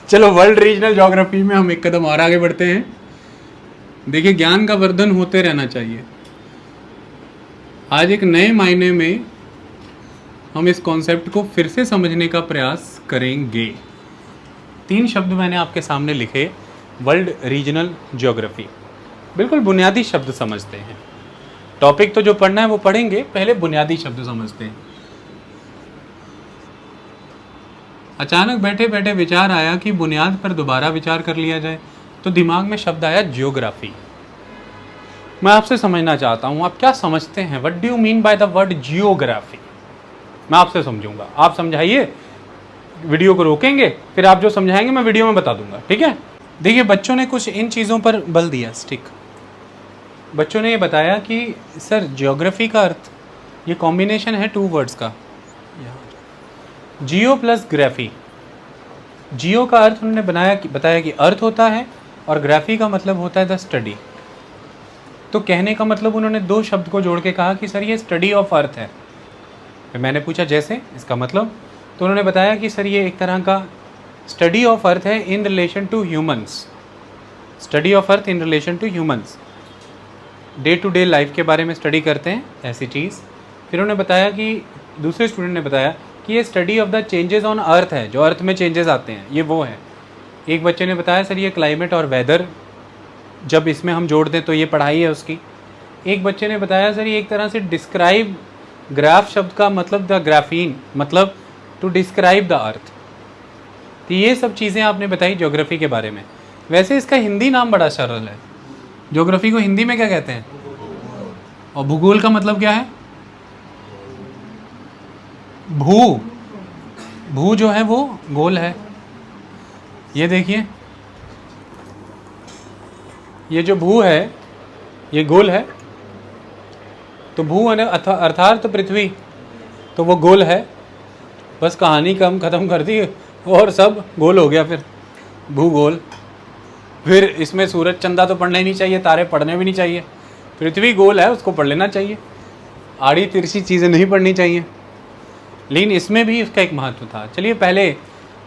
चलो world regional geography में हम एक कदम और आगे बढ़ते हैं। देखिए, ज्ञान का वर्धन होते रहना चाहिए। आज एक नए मायने में हम इस कॉन्सेप्ट को फिर से समझने का प्रयास करेंगे। 3 शब्द मैंने आपके सामने लिखे। वर्ल्ड रीजनल ज्योग्राफी, बिल्कुल बुनियादी शब्द समझते हैं। टॉपिक तो जो पढ़ना है वो पढ़ेंगे, पहले बुनियादी शब्द समझते हैं। अचानक बैठे बैठे विचार आया कि बुनियाद पर दोबारा विचार कर लिया जाए, तो दिमाग में शब्द आया ज्योग्राफी। मैं आपसे समझना चाहता हूं, आप क्या समझते हैं? What do you mean by the word geography? मैं आपसे समझूंगा, आप समझाइए। वीडियो को रोकेंगे, फिर आप जो समझाएंगे मैं वीडियो में बता दूंगा, ठीक है? देखिए, बच्चों ने कुछ इन चीज़ों पर बल दिया। स्टिक बच्चों ने ये बताया कि सर ज्योग्राफी का अर्थ, ये कॉम्बिनेशन है 2 वर्ड्स का, जियो प्लस ग्राफी। जियो का अर्थ उन्होंने बताया कि अर्थ होता है, और ग्राफी का मतलब होता है द स्टडी। तो कहने का मतलब उन्होंने 2 शब्द को जोड़ के कहा कि सर ये स्टडी ऑफ अर्थ है। फिर मैंने पूछा जैसे, इसका मतलब? तो उन्होंने बताया कि सर ये एक तरह का स्टडी ऑफ अर्थ है in relation to humans. Study of earth in relation to humans, day to day life के बारे में स्टडी करते हैं, ऐसी चीज़। फिर उन्होंने बताया कि दूसरे स्टूडेंट ने बताया कि ये study of the changes on earth है, जो अर्थ में चेंजेस आते हैं, ये वो है। एक बच्चे ने बताया सर ये क्लाइमेट और वेदर, जब इसमें हम जोड़ दें तो ये पढ़ाई है उसकी। एक बच्चे ने बताया सर ये एक तरह से डिस्क्राइब, ग्राफ शब्द का मतलब द ग्राफीन, मतलब टू डिस्क्राइब द अर्थ। तो ये सब चीज़ें आपने बताई ज्योग्राफी के बारे में। वैसे इसका हिंदी नाम बड़ा सरल है। ज्योग्राफी को हिंदी में क्या कहते हैं? और भूगोल का मतलब क्या है? भू जो है वो गोल है। ये देखिए, ये जो भू है ये गोल है, तो भू अर्थात पृथ्वी, तो वो गोल है। बस कहानी कम ख़त्म कर दी और सब गोल हो गया। फिर भूगोल, फिर इसमें सूरज चंदा तो पढ़ना ही नहीं चाहिए, तारे पढ़ने भी नहीं चाहिए। पृथ्वी गोल है, उसको पढ़ लेना चाहिए, आड़ी तिरछी चीज़ें नहीं पढ़नी चाहिए। लेकिन इसमें भी उसका एक महत्व था। चलिए पहले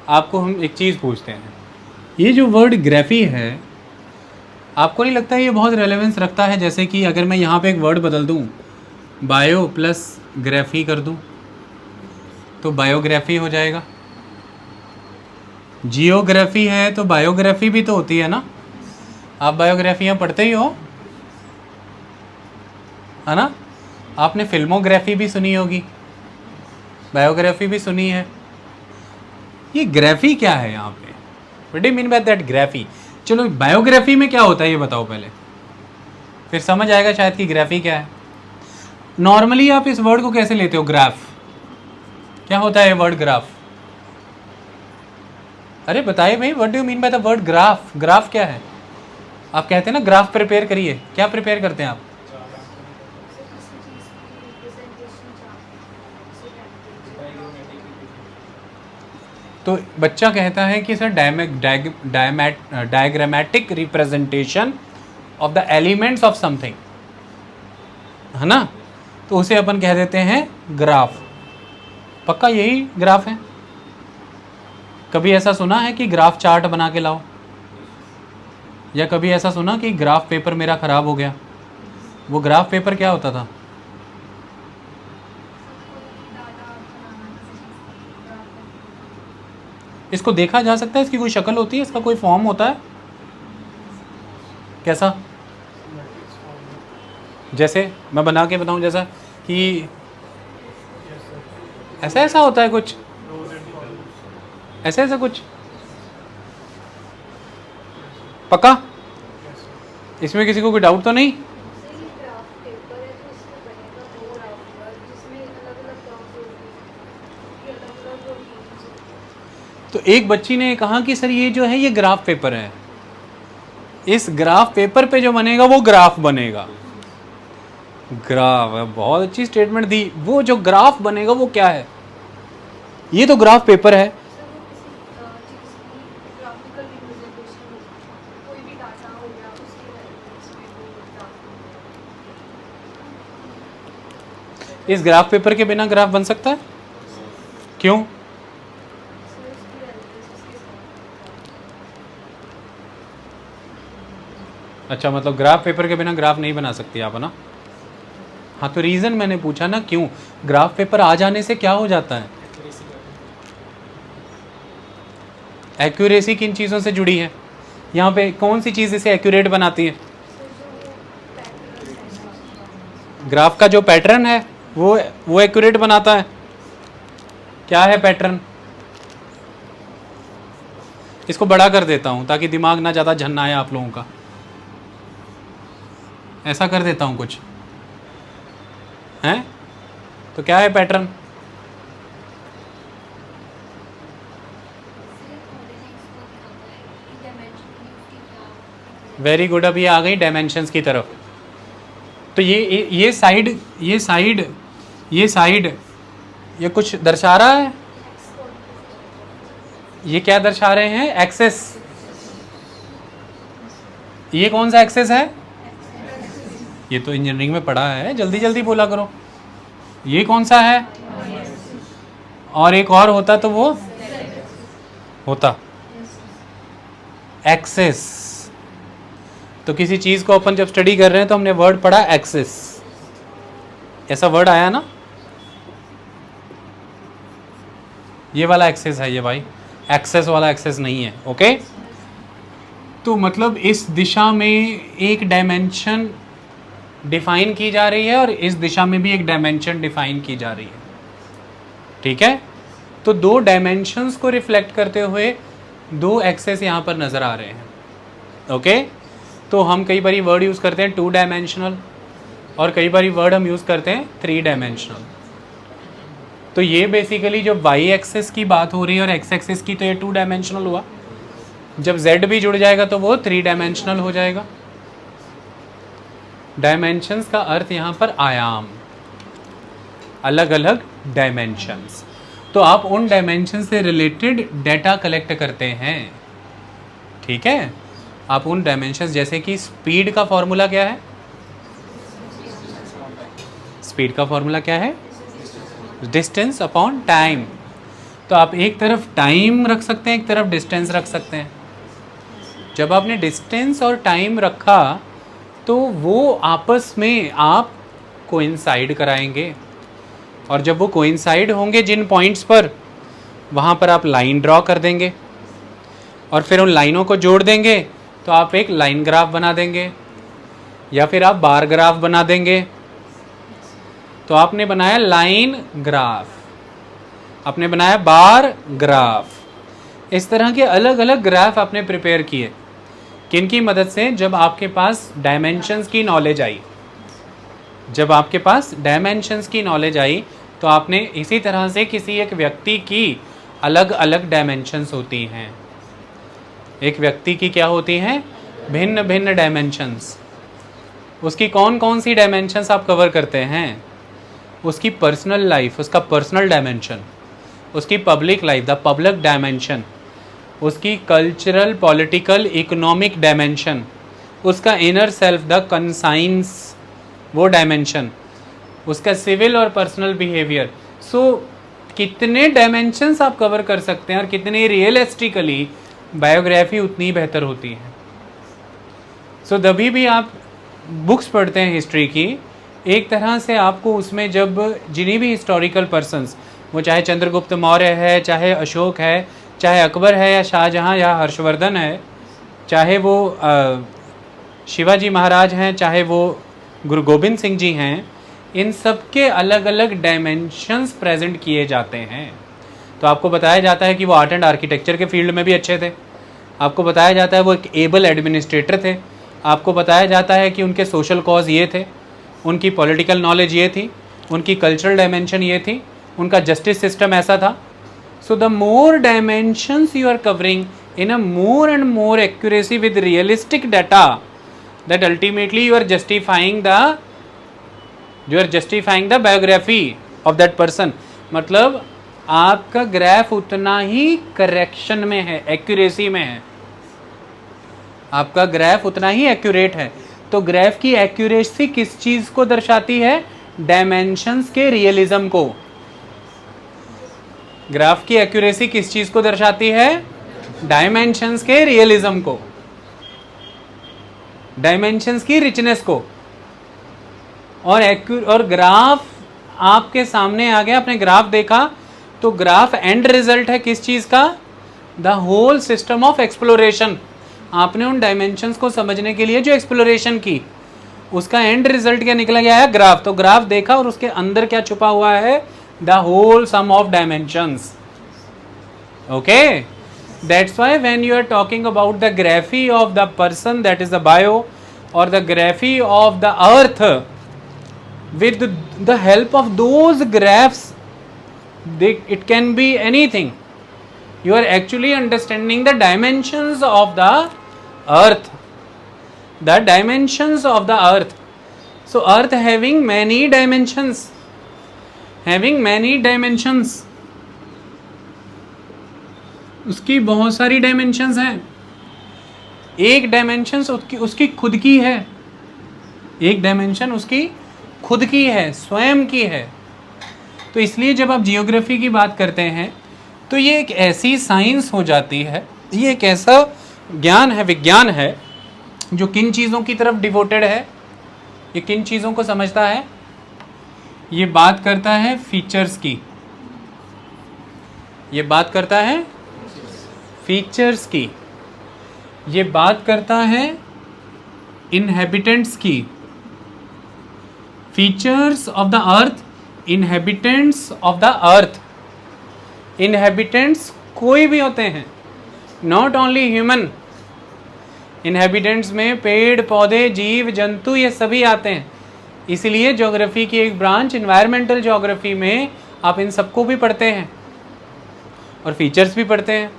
आपको हम एक चीज़ पूछते हैं। ये जो वर्ड ग्राफी है, आपको नहीं लगता है ये बहुत रेलेवेंस रखता है? जैसे कि अगर मैं यहाँ पे एक वर्ड बदल दूँ, बायो प्लस ग्राफी कर दूँ, तो बायोग्राफी हो जाएगा। जियोग्राफी है तो बायोग्राफी भी तो होती है ना? आप बायोग्राफियाँ पढ़ते ही हो, है ना? आपने फिल्मोग्राफी भी सुनी होगी, बायोग्राफी भी सुनी है। ये ग्राफी क्या है यहाँ पे? What do you mean by that graphy? चलो बायोग्राफी में क्या होता है ये बताओ पहले, फिर समझ आएगा शायद कि ग्राफी क्या है। नॉर्मली आप इस वर्ड को कैसे लेते हो? ग्राफ क्या होता है ये वर्ड ग्राफ? अरे बताइए भाई, what do you mean by the word graph? Graph क्या है? आप कहते हैं ना ग्राफ प्रिपेयर करिए, क्या प्रिपेयर करते हैं आप? तो बच्चा कहता है कि sir diagrammatic representation of the elements of something, है ना? तो उसे अपन कह देते हैं ग्राफ। पक्का यही ग्राफ है? कभी ऐसा सुना है कि ग्राफ चार्ट बना के लाओ? या कभी ऐसा सुना कि ग्राफ पेपर मेरा ख़राब हो गया? वो ग्राफ पेपर क्या होता था? इसको देखा जा सकता है? इसकी कोई शक्ल होती है? इसका कोई फॉर्म होता है? कैसा? जैसे मैं बना के बताऊं, जैसा कि ऐसा ऐसा होता है कुछ, ऐसा ऐसा कुछ? पक्का? इसमें किसी को कोई डाउट तो नहीं? तो एक बच्ची ने कहा कि सर ये जो है ये ग्राफ पेपर है, इस ग्राफ पेपर पे जो बनेगा वो ग्राफ बनेगा। ग्राफ, बहुत अच्छी स्टेटमेंट दी। वो जो ग्राफ बनेगा वो क्या है? ये तो ग्राफ पेपर है। इस ग्राफ पेपर के बिना ग्राफ बन सकता है? क्यों? अच्छा, मतलब ग्राफ पेपर के बिना ग्राफ नहीं बना सकती आप, है ना? हाँ, तो रीज़न मैंने पूछा ना, क्यों ग्राफ पेपर आ जाने से क्या हो जाता है? एक्यूरेसी किन चीज़ों से जुड़ी है? यहाँ पे कौन सी चीज़ इसे एक्यूरेट बनाती है? ग्राफ का जो पैटर्न है वो एक्यूरेट बनाता है। क्या है पैटर्न? इसको बड़ा कर देता हूँ ताकि दिमाग ना ज़्यादा झन्ना आए आप लोगों का। ऐसा कर देता हूँ कुछ, हैं? तो क्या है पैटर्न? वेरी गुड, अभी आ गई डायमेंशंस की तरफ। तो ये साइड ये कुछ दर्शा रहा है। ये क्या दर्शा रहे हैं? एक्सेस। ये कौन सा एक्सेस है? ये तो इंजीनियरिंग में पढ़ा है, जल्दी जल्दी बोला करो। ये कौन सा है? और एक और होता तो वो होता एक्सेस। तो किसी चीज़ को अपन जब स्टडी कर रहे हैं तो हमने वर्ड पढ़ा एक्सेस, ऐसा वर्ड आया ना? ये वाला एक्सेस है ये भाई, एक्सेस वाला एक्सेस नहीं है। ओके, तो मतलब इस दिशा में एक डायमेंशन डिफाइन की जा रही है और इस दिशा में भी एक डायमेंशन डिफाइन की जा रही है। ठीक है, तो दो डायमेंशंस को रिफ्लेक्ट करते हुए दो एक्सेस यहाँ पर नज़र आ रहे हैं। ओके, तो हम कई बारी वर्ड यूज़ करते हैं 2 डायमेंशनल और कई बारी वर्ड हम यूज़ करते हैं 3 डायमेंशनल। तो ये बेसिकली जो वाई एक्सेस की बात हो रही है और एक्स एक्सेस की, तो ये 2 डायमेंशनल हुआ। जब जेड भी जुड़ जाएगा तो वो 3 डायमेंशनल हो जाएगा। डायमेंशंस का अर्थ यहाँ पर आयाम, अलग अलग डायमेंशंस। तो आप उन डायमेंशन से रिलेटेड डेटा कलेक्ट करते हैं। ठीक है, आप उन डायमेंशंस, जैसे कि स्पीड का फॉर्मूला क्या है? स्पीड का फॉर्मूला क्या है? Distance upon time. तो आप एक तरफ टाइम रख सकते हैं, एक तरफ डिस्टेंस रख सकते हैं। जब आपने डिस्टेंस और टाइम रखा तो वो आपस में आप कोइंसाइड कराएंगे, और जब वो कोइंसाइड होंगे जिन पॉइंट्स पर, वहाँ पर आप लाइन ड्रॉ कर देंगे और फिर उन लाइनों को जोड़ देंगे तो आप एक लाइन ग्राफ बना देंगे या फिर आप बार ग्राफ बना देंगे। तो आपने बनाया लाइन ग्राफ, आपने बनाया बार ग्राफ। इस तरह के अलग अलग ग्राफ आपने प्रिपेयर किए। किन की मदद से? जब आपके पास डायमेंशंस की नॉलेज आई। जब आपके पास डायमेंशंस की नॉलेज आई तो आपने इसी तरह से किसी एक व्यक्ति की अलग अलग डायमेंशंस होती हैं। एक व्यक्ति की क्या होती हैं? भिन्न भिन्न डायमेंशंस। उसकी कौन कौन सी डायमेंशंस आप कवर करते हैं? उसकी पर्सनल लाइफ, उसका पर्सनल डायमेंशन, उसकी public life, the public dimension, उसकी कल्चरल, पॉलिटिकल, इकोनॉमिक डायमेंशन, उसका इनर सेल्फ, द कंसाइंस, वो डायमेंशन, उसका सिविल और पर्सनल बिहेवियर। सो कितने डायमेंशंस आप कवर कर सकते हैं और कितनी रियलिस्टिकली बायोग्राफी उतनी बेहतर होती है। सो तभी भी आप बुक्स पढ़ते हैं हिस्ट्री की, एक तरह से आपको उसमें जब जिन्हीं भी हिस्टोरिकल पर्सन्स, वो चाहे चंद्रगुप्त मौर्य है, चाहे अशोक है, चाहे अकबर है या शाहजहाँ या हर्षवर्धन है, चाहे वो शिवाजी महाराज हैं, चाहे वो गुरु गोविंद सिंह जी हैं, इन सब के अलग अलग डायमेंशंस प्रेजेंट किए जाते हैं। तो आपको बताया जाता है कि वो आर्ट एंड आर्किटेक्चर के फील्ड में भी अच्छे थे, आपको बताया जाता है वो एक एबल एडमिनिस्ट्रेटर थे, आपको बताया जाता है कि उनके सोशल कॉज ये थे, उनकी पॉलिटिकल नॉलेज ये थी, उनकी कल्चरल डायमेंशन ये थी, उनका जस्टिस सिस्टम ऐसा था। So the more dimensions you are covering in a more and more accuracy with realistic data, that ultimately you are justifying the biography of that person। मतलब आपका ग्राफ उतना ही correction में है, एक्यूरेसी में है, आपका ग्राफ उतना ही एक्यूरेट है। तो ग्राफ की एक्यूरेसी किस चीज को दर्शाती है? डायमेंशंस के रियलिज्म को। ग्राफ की एक्यूरेसी किस चीज को दर्शाती है? डायमेंशंस के रियलिज्म को। डायमेंशंस की रिचनेस को। और ग्राफ आपके सामने आ गया, आपने ग्राफ देखा तो ग्राफ एंड रिजल्ट है किस चीज का? The whole system of exploration. आपने उन डायमेंशंस को समझने के लिए जो एक्सप्लोरेशन की, उसका एंड रिजल्ट क्या निकला गया है? ग्राफ। तो ग्राफ देखा और उसके अंदर क्या छुपा हुआ है? The whole sum of dimensions. Okay, that's why when you are talking about the graphy of the person, that is the bio, और the graphy of the earth, with the help of those graphs, it can be anything. You are actually understanding the dimensions of the earth, the dimensions of the earth. So earth having many dimensions, उसकी बहुत सारी dimensions हैं। एक dimension उसकी खुद की है, एक डायमेंशन उसकी खुद की है, स्वयं की है। तो इसलिए जब आप जियोग्राफी की बात करते हैं तो ये एक ऐसी साइंस हो जाती है, ये एक ऐसा ज्ञान है, विज्ञान है, जो किन चीज़ों की तरफ डिवोटेड है, ये किन चीज़ों को समझता है? ये बात करता है फीचर्स की, ये बात करता है फीचर्स की, ये बात करता है इनहेबिटेंट्स की। Features of the earth, inhabitants of the earth. Inhabitants कोई भी होते हैं, नॉट ओनली ह्यूमन। इनहेबिटेंट्स में पेड़ पौधे, जीव जंतु, ये सभी आते हैं। इसलिए ज्योग्राफी की एक ब्रांच इन्वायरमेंटल ज्योग्राफी में आप इन सबको भी पढ़ते हैं और फीचर्स भी पढ़ते हैं।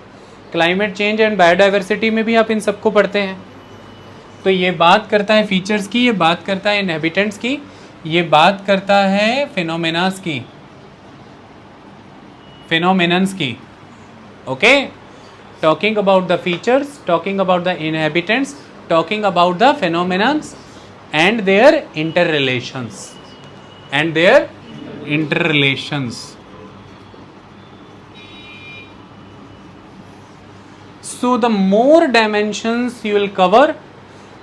क्लाइमेट चेंज एंड बायोडाइवर्सिटी में भी आप इन सबको पढ़ते हैं। तो ये बात करता है फीचर्स की, ये बात करता है इनहेबिटेंट्स की, ये बात करता है फिनोमेनास की, फिनोमेनन्स की। Okay, talking about the features, talking about the inhabitants, talking about the phenomenons and their interrelations, and their interrelations. So the more dimensions you will cover,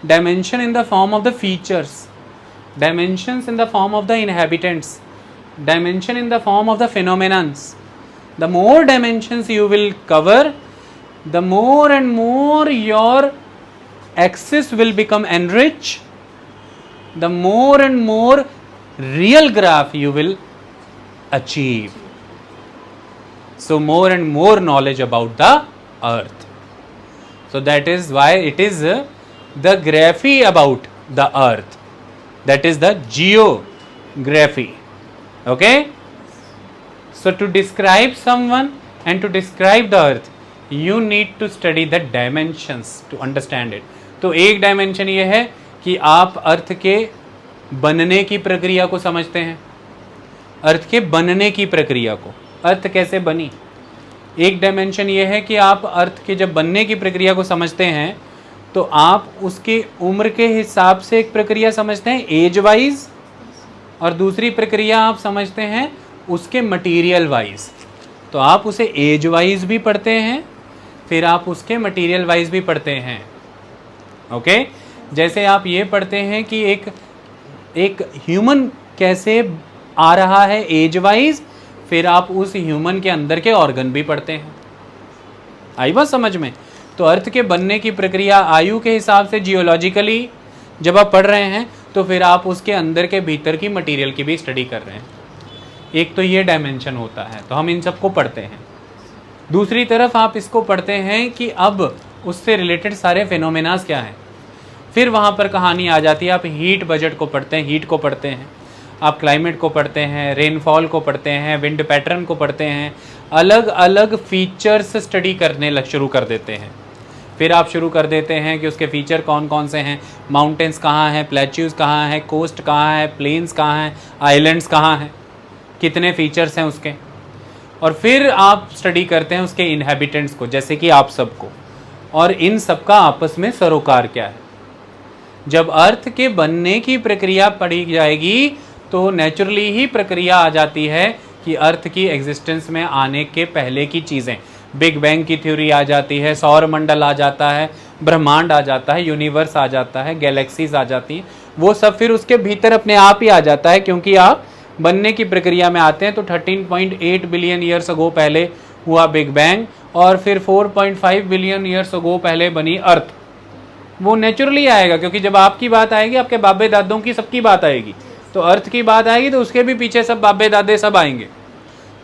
dimension in the form of the features, dimensions in the form of the inhabitants, dimension in the form of the phenomenons, the more dimensions you will cover, the more and more your axis will become enriched, the more and more real graph you will achieve. So more and more knowledge about the earth. So that is why it is the graphy about the earth, that is the geography. Okay, so to describe someone and to describe the earth, you need to study the dimensions to understand it. तो एक dimension ये है कि आप अर्थ के बनने की प्रक्रिया को समझते हैं, अर्थ के बनने की प्रक्रिया को, अर्थ कैसे बनी। एक डायमेंशन ये है कि आप अर्थ के जब बनने की प्रक्रिया को समझते हैं तो आप उसके उम्र के हिसाब से एक प्रक्रिया समझते हैं एज वाइज, और दूसरी प्रक्रिया आप समझते हैं उसके मटेरियल वाइज। तो आप उसे एज वाइज भी पढ़ते हैं, फिर आप उसके मटेरियल वाइज भी पढ़ते हैं। ओके, जैसे आप ये पढ़ते हैं कि एक ह्यूमन कैसे आ रहा है एज वाइज, फिर आप उस ह्यूमन के अंदर के ऑर्गन भी पढ़ते हैं। आई बात समझ में? तो अर्थ के बनने की प्रक्रिया आयु के हिसाब से जियोलॉजिकली जब आप पढ़ रहे हैं तो फिर आप उसके अंदर के भीतर की मटेरियल की भी स्टडी कर रहे हैं। एक तो ये डायमेंशन होता है, तो हम इन सबको पढ़ते हैं। दूसरी तरफ आप इसको पढ़ते हैं कि अब उससे रिलेटेड सारे फिनोमेनास क्या हैं। फिर वहाँ पर कहानी आ जाती है, आप हीट बजट को पढ़ते हैं, हीट को पढ़ते हैं, आप क्लाइमेट को पढ़ते हैं, रेनफॉल को पढ़ते हैं, विंड पैटर्न को पढ़ते हैं, अलग अलग फीचर्स स्टडी करने शुरू कर देते हैं। फिर आप शुरू कर देते हैं कि उसके फीचर कौन कौन से हैं, माउंटेन्स कहाँ हैं, प्लेट्यूज कहाँ हैं, कोस्ट कहाँ है, प्लेन्स कहाँ हैं, आइलैंड्स कहाँ हैं, कितने फीचर्स हैं उसके। और फिर आप स्टडी करते हैं उसके इनहेबिटेंट्स को, जैसे कि आप सबको, और इन सबका आपस में सरोकार क्या है। जब अर्थ के बनने की प्रक्रिया पढ़ी जाएगी तो नेचुरली ही प्रक्रिया आ जाती है कि अर्थ की एग्जिस्टेंस में आने के पहले की चीज़ें, बिग बैंग की थ्योरी आ जाती है, सौर मंडल आ जाता है, ब्रह्मांड आ जाता है, यूनिवर्स आ जाता है, गैलेक्सीज आ जाती हैं, वो सब फिर उसके भीतर अपने आप ही आ जाता है, क्योंकि आप बनने की प्रक्रिया में आते हैं। तो 13.8 बिलियन ईयर्स अगो पहले हुआ बिग बैंग, और फिर 4.5 बिलियन ईयर्स अगो पहले बनी अर्थ। वो नेचुरली आएगा, क्योंकि जब आपकी बात आएगी आपके बाबे दादों की सबकी बात आएगी, तो अर्थ की बात आएगी तो उसके भी पीछे सब बाबे दादे सब आएंगे,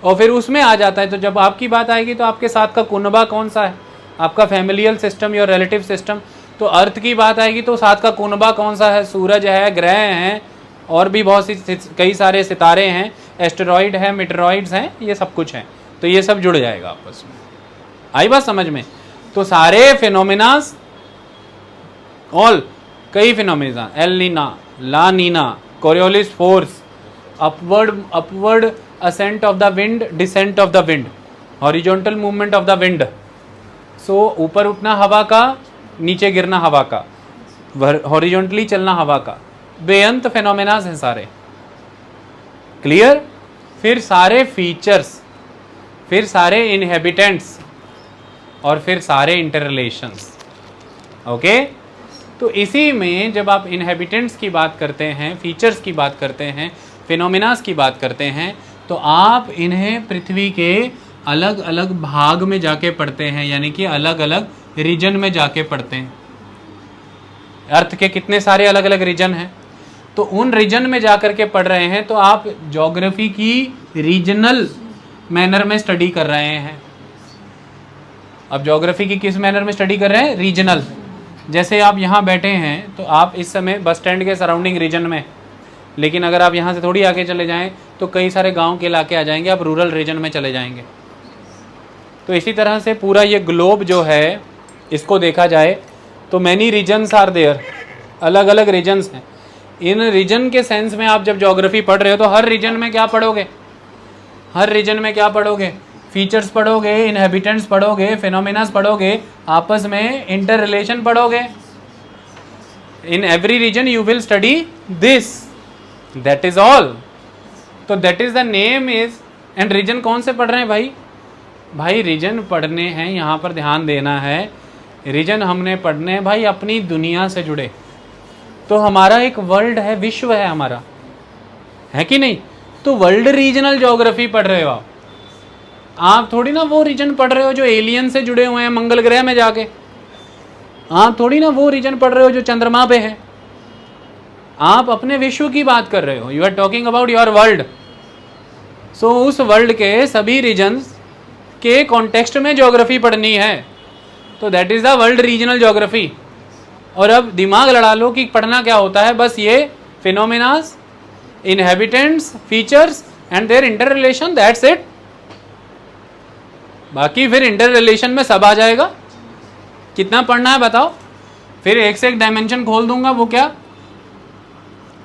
और फिर उसमें आ जाता है। तो जब आपकी बात आएगी तो आपके साथ का कुनबा कौन सा है, आपका फैमिलियल सिस्टम या रिलेटिव सिस्टम। तो अर्थ की बात आएगी तो साथ का कुनबा कौन सा है, सूरज है, ग्रह हैं, और भी बहुत सी कई सारे सितारे हैं, एस्टेरॉइड है, मीटरॉइड्स हैं, ये सब कुछ है। तो ये सब जुड़ जाएगा आपस में। आई बात समझ में? तो सारे फिनोमिनास, ऑल कई phenomena, El Nina, La Nina, Coriolis force, upward ascent of the wind, descent of the wind, horizontal movement of the wind. So ऊपर उठना हवा का, नीचे गिरना हवा का, हॉरिजॉन्टली चलना हवा का, बेअंत फिनोमिनास हैं सारे। क्लियर? फिर सारे फीचर्स, फिर सारे इनहेबिटेंट्स, और फिर सारे इंटर रिलेशंस। ओके? तो इसी में जब आप इनहेबिटेंट्स की बात करते हैं, फीचर्स की बात करते हैं, फिनोमिनास की बात करते हैं, तो आप इन्हें पृथ्वी के अलग अलग भाग में जाके पढ़ते हैं, यानी कि अलग अलग रीजन में जाके पढ़ते हैं। अर्थ के कितने सारे अलग अलग रीजन हैं, तो उन रीजन में जाकर के पढ़ रहे हैं। तो आप ज्योग्राफी की रीजनल मैनर में स्टडी कर रहे हैं। अब ज्योग्राफी की किस मैनर में स्टडी कर रहे हैं? रीजनल। जैसे आप यहाँ बैठे हैं तो आप इस समय बस स्टैंड के सराउंडिंग रीजन में, लेकिन अगर आप यहाँ से थोड़ी आगे चले जाएं तो कई सारे गांव के इलाके आ जाएंगे, आप रूरल रीजन में चले जाएंगे। तो इसी तरह से पूरा ये ग्लोब जो है, इसको देखा जाए तो मैनी रीजन्स आर देयर, अलग अलग रीजन्स हैं। इन रीजन के सेंस में आप जब ज्योग्राफी पढ़ रहे हो तो हर रीजन में क्या पढ़ोगे? हर रीजन में क्या पढ़ोगे? फीचर्स पढ़ोगे, इनहेबिटेंट्स पढ़ोगे, फिनोमिनास पढ़ोगे, आपस में इंटर रिलेशन पढ़ोगे। In every region you will study this, that is all. तो that is the name is. And region कौन से पढ़ रहे हैं भाई? भाई रीजन पढ़ने हैं, यहाँ पर ध्यान देना है। रीजन हमने पढ़ने हैं भाई अपनी दुनिया से जुड़े। तो हमारा एक वर्ल्ड है, विश्व है हमारा, है कि नहीं? तो वर्ल्ड रीजनल ज्योग्राफी पढ़ रहे हो आप थोड़ी ना वो रीजन पढ़ रहे हो जो एलियन से जुड़े हुए हैं मंगल ग्रह में जाके। आप थोड़ी ना वो रीजन पढ़ रहे हो जो चंद्रमा पे है। आप अपने विश्व की बात कर रहे हो। You are talking about your world. So उस वर्ल्ड के सभी रीजन्स के कॉन्टेक्स्ट में ज्योग्राफी पढ़नी है। तो that is the world regional geography. और अब दिमाग लड़ा लो कि पढ़ना क्या होता है। बस ये phenomenas, inhabitants, features and their inter relation, that's it. बाकी फिर इंटर रिलेशन में सब आ जाएगा। कितना पढ़ना है बताओ? फिर एक से एक डायमेंशन खोल दूंगा। वो क्या?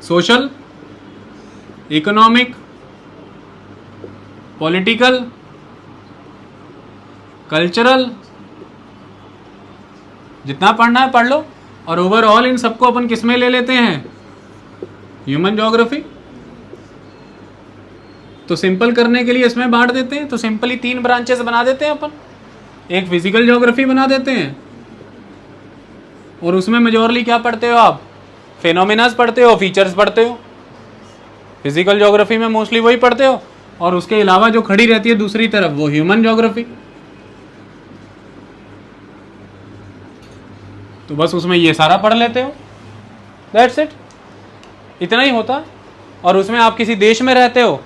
सोशल, इकोनॉमिक, पॉलिटिकल, कल्चरल, जितना पढ़ना है पढ़ लो। और ओवरऑल इन सबको अपन किस में ले लेते हैं? Human geography. तो सिंपल करने के लिए इसमें बांट देते हैं। तो सिंपली 3 ब्रांचेस बना देते हैं अपन। एक फिजिकल ज्योग्राफी बना देते हैं, और उसमें मेजॉरली क्या पढ़ते हो आप? फिनोमिनास पढ़ते हो, फीचर्स पढ़ते हो। फिजिकल ज्योग्राफी में मोस्टली वही पढ़ते हो। और उसके अलावा जो खड़ी रहती है दूसरी तरफ, वो ह्यूमन ज्योग्राफी। तो बस उसमें ये सारा पढ़ लेते हो, दैट्स इट। इतना ही होता। और उसमें आप किसी देश में रहते हो,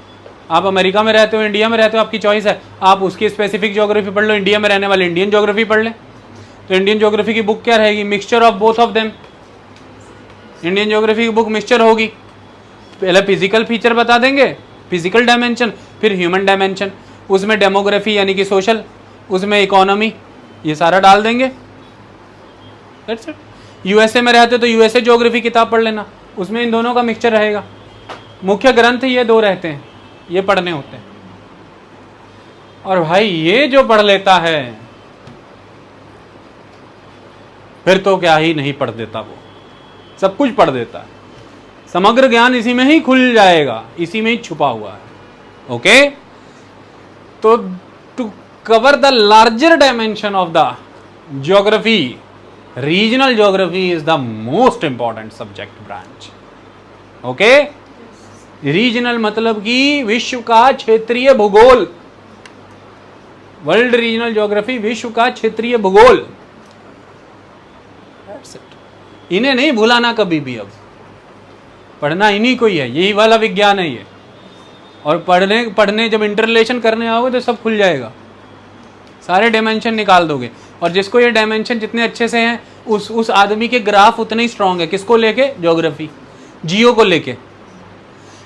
आप अमेरिका में रहते हो, इंडिया में रहते हो, आपकी चॉइस है। आप उसकी स्पेसिफिक ज्योग्राफी पढ़ लो, इंडिया में रहने वाले इंडियन ज्योग्राफी पढ़ लें। तो इंडियन ज्योग्राफी की बुक क्या रहेगी? Mixture of both of them. Indian geography की बुक मिक्सचर होगी। पहले फिजिकल फीचर बता देंगे, फिजिकल डायमेंशन, फिर ह्यूमन डायमेंशन, उसमें डेमोग्राफी यानी कि सोशल, उसमें इकोनॉमी, ये सारा डाल देंगे। That's it. यूएसए में रहते हो तो यूएसए ज्योग्राफी किताब पढ़ लेना, उसमें इन दोनों का मिक्सचर रहेगा। मुख्य ग्रंथ ये 2 रहते हैं, ये पढ़ने होते हैं। और भाई ये जो पढ़ लेता है फिर तो क्या ही नहीं पढ़ देता, वो सब कुछ पढ़ देता है। समग्र ज्ञान इसी में ही खुल जाएगा, इसी में ही छुपा हुआ है। ओके? तो to cover the larger dimension of the geography regional geography is the most important subject branch. Okay, regional मतलब कि विश्व का क्षेत्रीय भूगोल। वर्ल्ड रीजनल ज्योग्राफी विश्व का क्षेत्रीय भूगोल। इन्हें नहीं भुलाना कभी भी, अब पढ़ना इन्हीं को ही है, यही वाला विज्ञान है ये। और पढ़ने जब इंटरलेशन करने आओगे तो सब खुल जाएगा, सारे डायमेंशन निकाल दोगे। और जिसको ये डायमेंशन जितने अच्छे से हैं उस आदमी के ग्राफ उतने ही स्ट्रांग है। किसको लेके? ज्योग्राफी, जियो को लेके।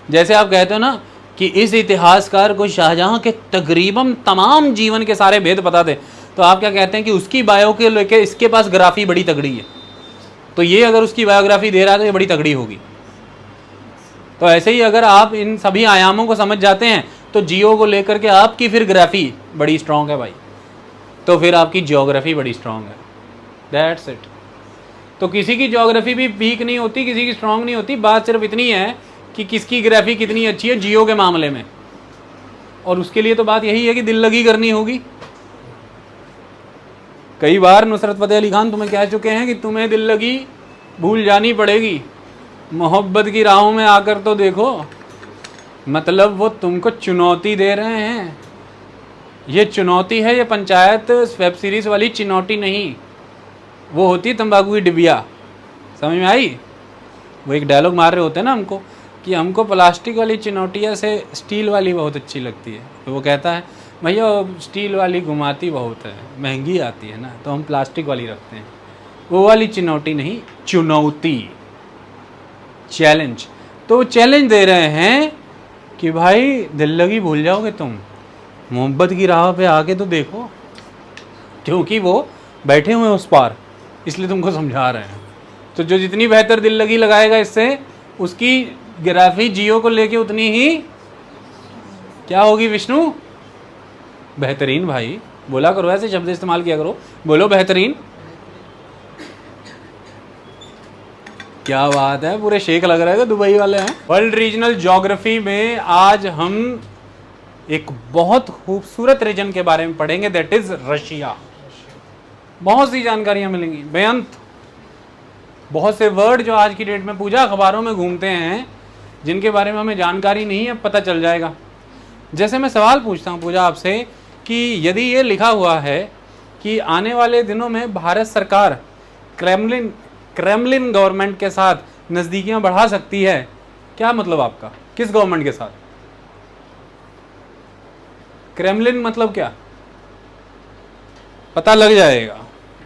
जैसे आप कहते हो ना कि इस इतिहासकार को शाहजहां के तकरीबन तमाम जीवन के सारे भेद पता थे, तो आप क्या कहते हैं कि उसकी बायो के लेके इसके पास ग्राफी बड़ी तगड़ी है, तो ये अगर उसकी बायोग्राफी दे रहा है तो ये बड़ी तगड़ी होगी। तो ऐसे ही अगर आप इन सभी आयामों को समझ जाते हैं तो जियो को लेकर के आपकी फिर ग्राफी बड़ी स्ट्रांग है भाई, तो फिर आपकी ज्योग्राफी बड़ी स्ट्रांग है। That's it. तो किसी की ज्योग्राफी भी वीक नहीं होती, किसी की स्ट्रांग नहीं होती, बात सिर्फ इतनी है कि किसकी ग्राफी कितनी अच्छी है जियो के मामले में। और उसके लिए तो बात यही है कि दिल लगी करनी होगी। कई बार नुसरत फतेह अली खान तुम्हें कह चुके हैं कि तुम्हें दिल लगी भूल जानी पड़ेगी, मोहब्बत की राहों में आकर तो देखो। मतलब वो तुमको चुनौती दे रहे हैं। ये चुनौती है, ये पंचायत वेब सीरीज वाली चुनौती नहीं, वो होती है तंबाकू की डिबिया। समझ में आई? वो एक डायलॉग मार रहे होते हैं ना हमको कि हमको प्लास्टिक वाली चिनौटिया से स्टील वाली बहुत अच्छी लगती है। तो वो कहता है भैया स्टील वाली घुमाती बहुत है, महंगी आती है ना, तो हम प्लास्टिक वाली रखते हैं। वो वाली चिनौती नहीं, चुनौती, चैलेंज। तो चैलेंज दे रहे हैं कि भाई दिल लगी भूल जाओगे तुम, मोहब्बत की राह पे आके तो देखो, क्योंकि वो बैठे हुए उस पार, इसलिए तुमको समझा रहे हैं। तो जो जितनी बेहतर दिल लगी लगाएगा इससे, उसकी ग्राफी जियो को लेके उतनी ही क्या होगी विष्णु? बेहतरीन। भाई बोला करो, ऐसे शब्द इस्तेमाल किया करो, बोलो बेहतरीन। क्या बात है, पूरे शेख लग रहे हैं, दुबई वाले हैं। वर्ल्ड रीजनल ज्योग्राफी में आज हम एक बहुत खूबसूरत रीजन के बारे में पढ़ेंगे, दैट इज रशिया। बहुत सी जानकारियां मिलेंगी बेअंत। बहुत से वर्ड जो आज की डेट में पूजा अखबारों में घूमते हैं, जिनके बारे में हमें जानकारी नहीं है, पता चल जाएगा। जैसे मैं सवाल पूछता हूँ पूजा आपसे कि यदि ये लिखा हुआ है कि आने वाले दिनों में भारत सरकार क्रेमलिन गवर्नमेंट के साथ नज़दीकियां बढ़ा सकती है, क्या मतलब आपका? किस गवर्नमेंट के साथ? क्रेमलिन मतलब क्या? पता लग जाएगा।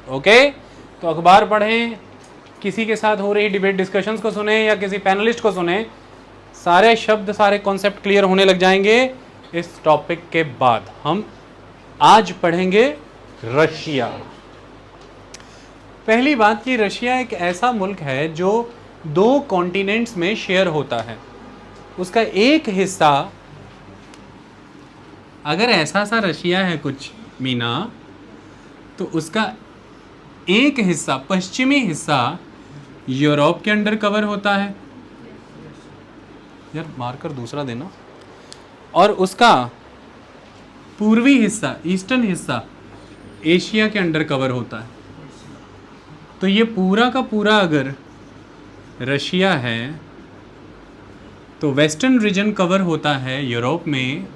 ओके, तो अखबार पढ़ें, किसी के साथ हो रही डिबेट डिस्कशंस को सुने या किसी पैनलिस्ट को सुने, सारे शब्द सारे कॉन्सेप्ट क्लियर होने लग जाएंगे। इस टॉपिक के बाद हम आज पढ़ेंगे रशिया। पहली बात कि रशिया एक ऐसा मुल्क है जो 2 कॉन्टिनेंट्स में शेयर होता है। उसका एक हिस्सा, अगर ऐसा सा रशिया है कुछ मीना, तो उसका एक हिस्सा, पश्चिमी हिस्सा यूरोप के अंडर कवर होता है। यार मार्कर दूसरा देना। और उसका पूर्वी हिस्सा, ईस्टर्न हिस्सा एशिया के अंडर कवर होता है। तो ये पूरा का पूरा अगर रशिया है तो वेस्टर्न रीजन कवर होता है यूरोप में,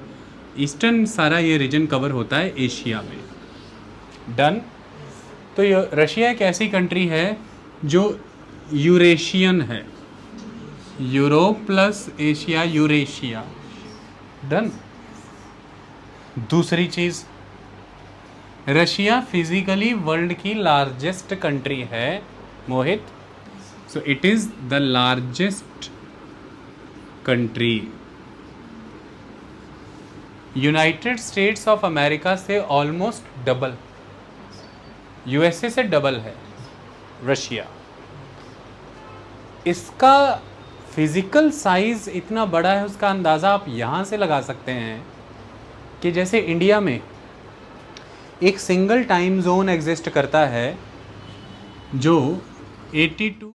ईस्टर्न सारा ये रीजन कवर होता है एशिया में। डन। तो रशिया एक ऐसी कंट्री है जो यूरेशियन है, Europe plus Asia, Eurasia. Done. दूसरी चीज़, रशिया फिजिकली वर्ल्ड की लार्जेस्ट कंट्री है Mohit. So it is the largest country. United States of America से ऑलमोस्ट डबल, यूएसए से डबल है रशिया। इसका फिजिकल साइज इतना बड़ा है, उसका अंदाज़ा आप यहाँ से लगा सकते हैं कि जैसे इंडिया में एक सिंगल टाइम जोन एग्जिस्ट करता है जो 82